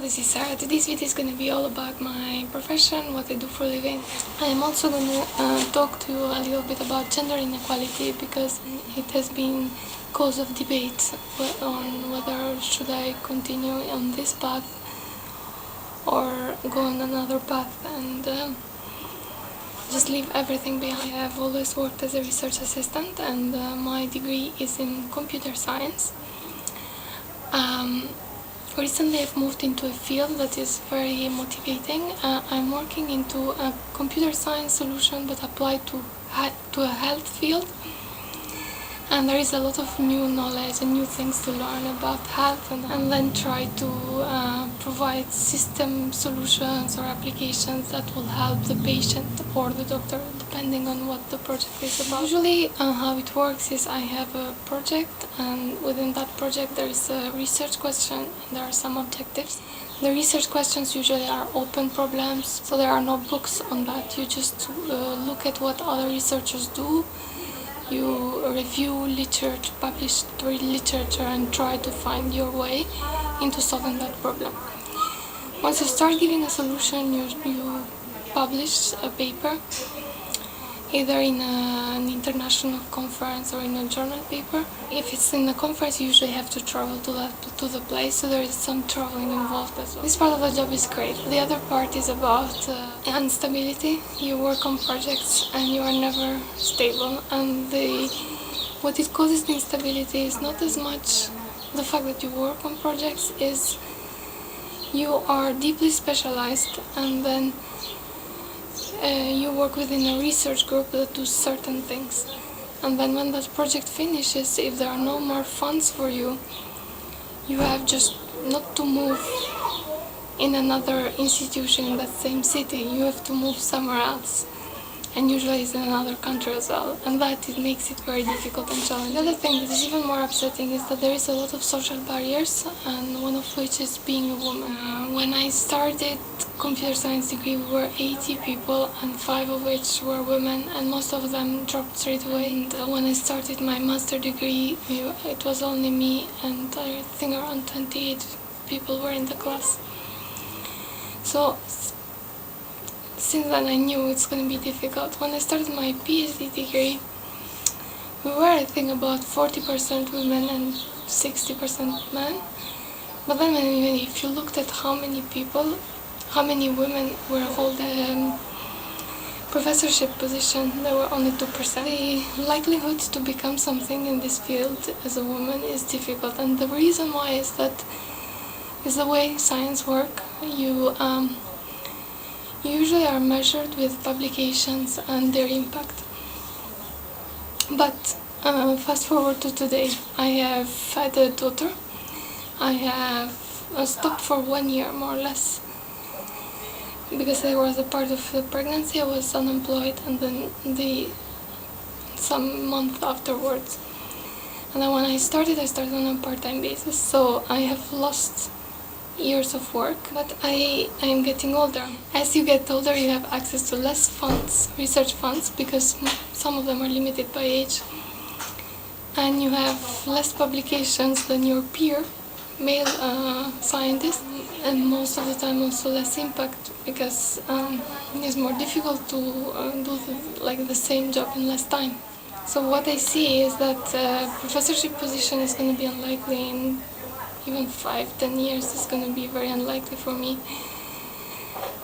Hello, this is Sarah. Today's video is going to be all about my profession, what I do for a living. I'm also going to talk to you a little bit about gender inequality because it has been cause of debate on whether should I continue on this path or go on another path and just leave everything behind. I have always worked as a research assistant and my degree is in computer science. Recently I've moved into a field that is very motivating. I'm working into a computer science solution but applied to a health field. And there is a lot of new knowledge and new things to learn about health and then try to provide system solutions or applications that will help the patient or the doctor depending on what the project is about. Usually how it works is I have a project and within that project there is a research question and there are some objectives. The research questions usually are open problems, so there are no books on that. You just look at what other researchers do. You review literature, published literature and try to find your way into solving that problem. Once you start giving a solution, you publish a paper, either in an international conference or in a journal paper. If it's in a conference, you usually have to travel to the place, so there is some traveling involved as well. This part of the job is great. The other part is about instability. You work on projects and you are never stable, and what it causes the instability is not as much the fact that you work on projects, is you are deeply specialized and then you work within a research group that does certain things. And then when that project finishes, if there are no more funds for you, you have just not to move in another institution in that same city. You have to move somewhere else. And usually it's in another country as well. And that it makes it very difficult and challenging. The other thing that is even more upsetting is that there is a lot of social barriers, and one of which is being a woman. When I started computer science degree, we were 80 people, and 5 of which were women, and most of them dropped straight away. And when I started my master degree, it was only me, and I think around 28 people were in the class. So since then I knew it's going to be difficult. When I started my PhD degree, we were, I think, about 40% women and 60% men. But then if you looked at how many women were holding professorship position, there were only 2%. The likelihood to become something in this field as a woman is difficult, and the reason why is the way science works. You usually are measured with publications and their impact. But fast forward to today, I have had a daughter. I have stopped for 1 year more or less because I was a part of the pregnancy. I was unemployed, and then some month afterwards. And then when I started on a part-time basis, so I have lost years of work, but I am getting older. As you get older, you have access to less funds, research funds, because some of them are limited by age, and you have less publications than your peer male scientists, and most of the time also less impact, because it's more difficult to do the same job in less time. So what I see is that professorship position is going to be unlikely in even 5-10 years. Is going to be very unlikely for me.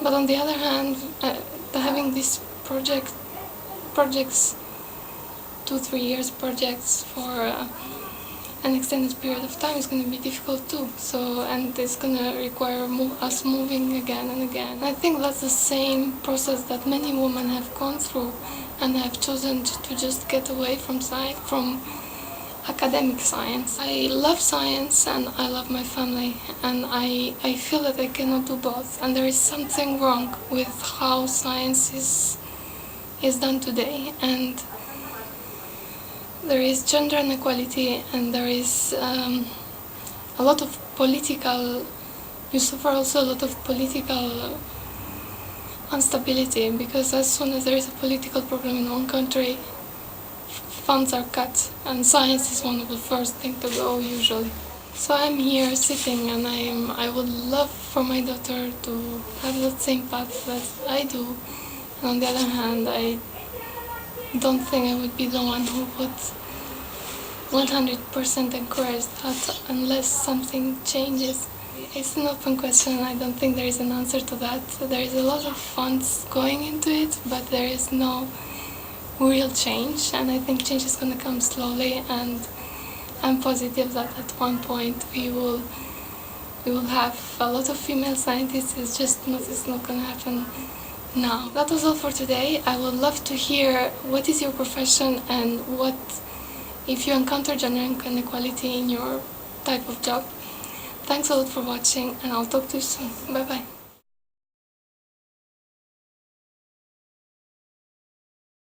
But on the other hand, having these projects 2-3 years projects for an extended period of time is going to be difficult too. And it's going to require us moving again and again. I think that's the same process that many women have gone through and have chosen to just get away from academic science. I love science and I love my family, and I feel that I cannot do both, and there is something wrong with how science is done today, and there is gender inequality, and there is a lot of political, you suffer also a lot of political instability, because as soon as there is a political problem in one country, funds are cut, and science is one of the first things to go usually. So I'm here sitting, and I would love for my daughter to have the same path that I do. And on the other hand, I don't think I would be the one who would 100% encourage that unless something changes. It's an open question. I don't think there is an answer to that. There is a lot of funds going into it, but there is no real change, and I think change is going to come slowly, and I'm positive that at one point we will have a lot of female scientists. It's not going to happen now. That was all for today. I would love to hear what is your profession and what if you encounter gender inequality in your type of job. Thanks a lot for watching, and I'll talk to you soon. Bye bye.